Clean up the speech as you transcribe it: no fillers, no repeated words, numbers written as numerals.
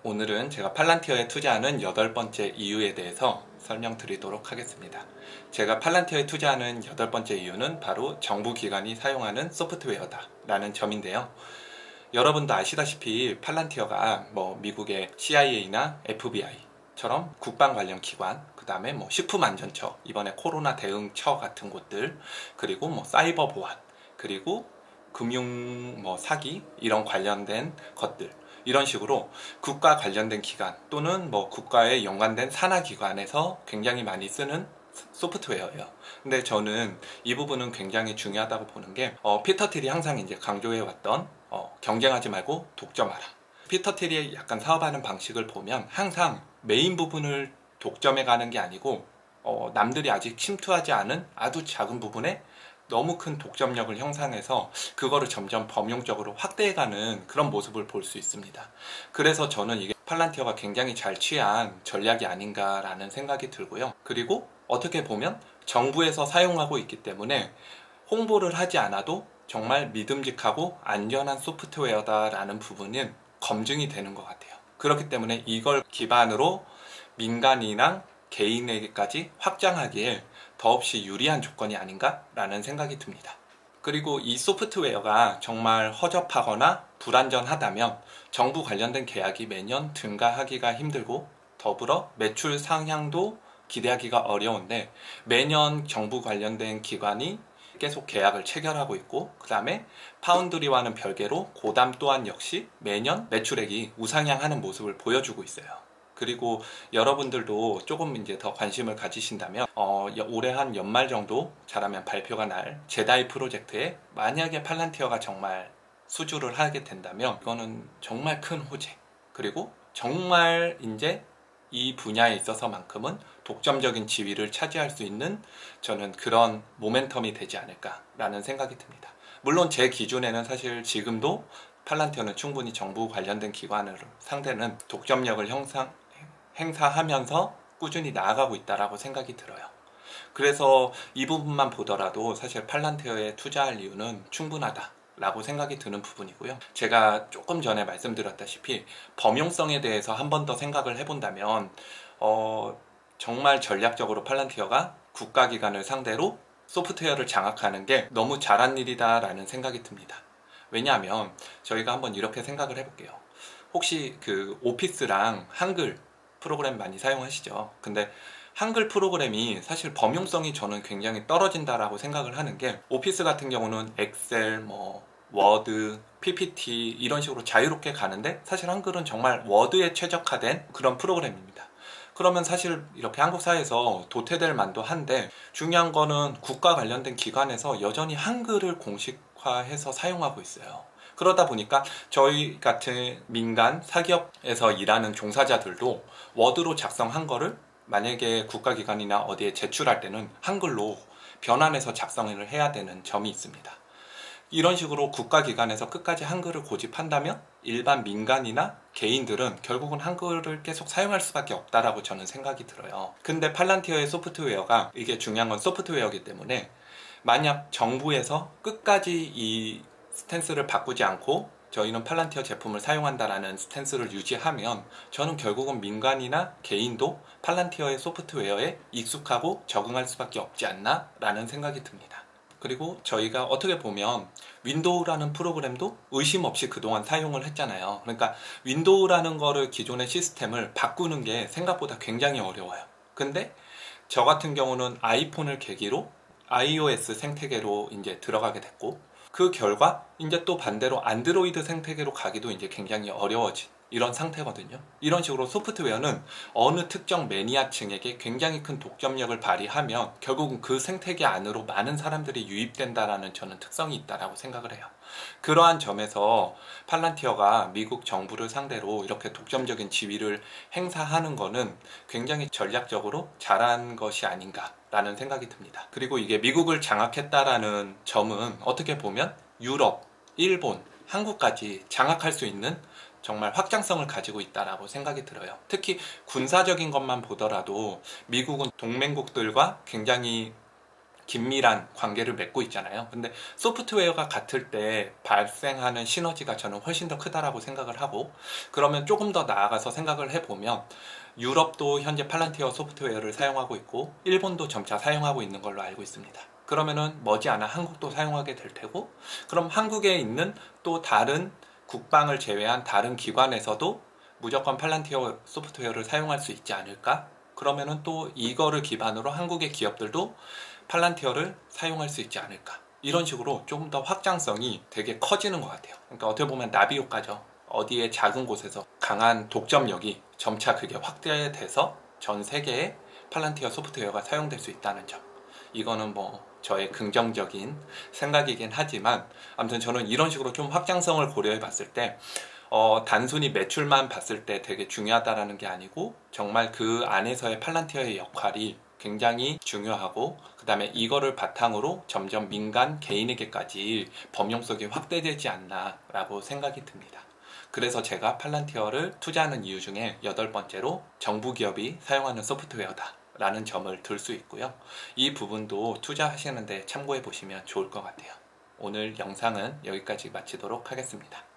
오늘은 제가 팔란티어에 투자하는 8번째 이유에 대해서 설명드리도록 하겠습니다. 제가 팔란티어에 투자하는 8번째 이유는 바로 정부기관이 사용하는 소프트웨어다 라는 점인데요. 여러분도 아시다시피 팔란티어가 미국의 CIA나 FBI처럼 국방 관련 기관, 그 다음에 식품안전처, 이번에 코로나 대응처 같은 곳들, 그리고 사이버 보안, 그리고 금융 사기 이런 관련된 것들, 이런 식으로 국가 관련된 기관 또는 국가에 연관된 산하기관에서 굉장히 많이 쓰는 소프트웨어예요. 근데 저는 이 부분은 굉장히 중요하다고 보는 게 피터 틸이 항상 이제 강조해왔던 경쟁하지 말고 독점하라. 피터 틸이 약간 사업하는 방식을 보면 항상 메인 부분을 독점해 가는 게 아니고 남들이 아직 침투하지 않은 아주 작은 부분에 너무 큰 독점력을 형성해서 그거를 점점 범용적으로 확대해가는 그런 모습을 볼 수 있습니다. 그래서 저는 이게 팔란티어가 굉장히 잘 취한 전략이 아닌가라는 생각이 들고요. 그리고 어떻게 보면 정부에서 사용하고 있기 때문에 홍보를 하지 않아도 정말 믿음직하고 안전한 소프트웨어다라는 부분은 검증이 되는 것 같아요. 그렇기 때문에 이걸 기반으로 민간이나 개인에게까지 확장하기에 더없이 유리한 조건이 아닌가라는 생각이 듭니다. 그리고 이 소프트웨어가 정말 허접하거나 불안전하다면 정부 관련된 계약이 매년 증가하기가 힘들고 더불어 매출 상향도 기대하기가 어려운데 매년 정부 관련된 기관이 계속 계약을 체결하고 있고 그 다음에 파운드리와는 별개로 고담 또한 역시 매년 매출액이 우상향하는 모습을 보여주고 있어요. 그리고 여러분들도 조금 이제 더 관심을 가지신다면 올해 한 연말 정도 잘하면 발표가 날 제다이 프로젝트에 만약에 팔란티어가 정말 수주를 하게 된다면 이거는 정말 큰 호재, 그리고 정말 이제 이 분야에 있어서만큼은 독점적인 지위를 차지할 수 있는 저는 그런 모멘텀이 되지 않을까라는 생각이 듭니다. 물론 제 기준에는 사실 지금도 팔란티어는 충분히 정부 관련된 기관을 상대는 독점력을 행사하면서 꾸준히 나아가고 있다라고 생각이 들어요. 그래서 이 부분만 보더라도 사실 팔란티어에 투자할 이유는 충분하다라고 생각이 드는 부분이고요. 제가 조금 전에 말씀드렸다시피 범용성에 대해서 한 번 더 생각을 해본다면 정말 전략적으로 팔란티어가 국가기관을 상대로 소프트웨어를 장악하는 게 너무 잘한 일이다라는 생각이 듭니다. 왜냐하면 저희가 한번 이렇게 생각을 해볼게요. 혹시 그 오피스랑 한글 프로그램 많이 사용하시죠? 근데 한글 프로그램이 사실 범용성이 저는 굉장히 떨어진다라고 생각을 하는 게, 오피스 같은 경우는 엑셀, 워드, PPT 이런 식으로 자유롭게 가는데 사실 한글은 정말 워드에 최적화된 그런 프로그램입니다. 그러면 사실 이렇게 한국 사회에서 도태될 만도 한데, 중요한 거는 국가 관련된 기관에서 여전히 한글을 공식화해서 사용하고 있어요. 그러다 보니까 저희 같은 민간 사기업에서 일하는 종사자들도 워드로 작성한 거를 만약에 국가기관이나 어디에 제출할 때는 한글로 변환해서 작성을 해야 되는 점이 있습니다. 이런 식으로 국가기관에서 끝까지 한글을 고집한다면 일반 민간이나 개인들은 결국은 한글을 계속 사용할 수밖에 없다라고 저는 생각이 들어요. 근데 팔란티어의 소프트웨어가, 이게 중요한 건 소프트웨어이기 때문에 만약 정부에서 끝까지 이 스탠스를 바꾸지 않고 저희는 팔란티어 제품을 사용한다라는 스탠스를 유지하면 저는 결국은 민간이나 개인도 팔란티어의 소프트웨어에 익숙하고 적응할 수밖에 없지 않나 라는 생각이 듭니다. 그리고 저희가 어떻게 보면 윈도우라는 프로그램도 의심 없이 그동안 사용을 했잖아요. 그러니까 윈도우라는 거를, 기존의 시스템을 바꾸는 게 생각보다 굉장히 어려워요. 근데 저 같은 경우는 아이폰을 계기로 iOS 생태계로 이제 들어가게 됐고, 그 결과 이제 또 반대로 안드로이드 생태계로 가기도 이제 굉장히 어려워진 이런 상태거든요. 이런 식으로 소프트웨어는 어느 특정 매니아층에게 굉장히 큰 독점력을 발휘하면 결국은 그 생태계 안으로 많은 사람들이 유입된다라는 저는 특성이 있다라고 생각을 해요. 그러한 점에서 팔란티어가 미국 정부를 상대로 이렇게 독점적인 지위를 행사하는 거는 굉장히 전략적으로 잘한 것이 아닌가라는 생각이 듭니다. 그리고 이게 미국을 장악했다라는 점은 어떻게 보면 유럽, 일본, 한국까지 장악할 수 있는 정말 확장성을 가지고 있다라고 생각이 들어요. 특히 군사적인 것만 보더라도 미국은 동맹국들과 굉장히 긴밀한 관계를 맺고 있잖아요. 근데 소프트웨어가 같을 때 발생하는 시너지가 저는 훨씬 더 크다라고 생각을 하고, 그러면 조금 더 나아가서 생각을 해보면 유럽도 현재 팔란티어 소프트웨어를 사용하고 있고 일본도 점차 사용하고 있는 걸로 알고 있습니다. 그러면은 머지않아 한국도 사용하게 될 테고, 그럼 한국에 있는 또 다른 국방을 제외한 다른 기관에서도 무조건 팔란티어 소프트웨어를 사용할 수 있지 않을까? 그러면은 또 이거를 기반으로 한국의 기업들도 팔란티어를 사용할 수 있지 않을까? 이런 식으로 조금 더 확장성이 되게 커지는 것 같아요. 그러니까 어떻게 보면 나비 효과죠. 어디에 작은 곳에서 강한 독점력이 점차 그게 확대돼서 전 세계에 팔란티어 소프트웨어가 사용될 수 있다는 점. 이거는 뭐 저의 긍정적인 생각이긴 하지만, 아무튼 저는 이런 식으로 좀 확장성을 고려해 봤을 때 단순히 매출만 봤을 때 되게 중요하다라는 게 아니고, 정말 그 안에서의 팔란티어의 역할이 굉장히 중요하고, 그 다음에 이거를 바탕으로 점점 민간 개인에게까지 범용성이 확대되지 않나 라고 생각이 듭니다. 그래서 제가 팔란티어를 투자하는 이유 중에 8번째로 정부 기업이 사용하는 소프트웨어다 라는 점을 들 수 있고요. 이 부분도 투자하시는데 참고해 보시면 좋을 것 같아요. 오늘 영상은 여기까지 마치도록 하겠습니다.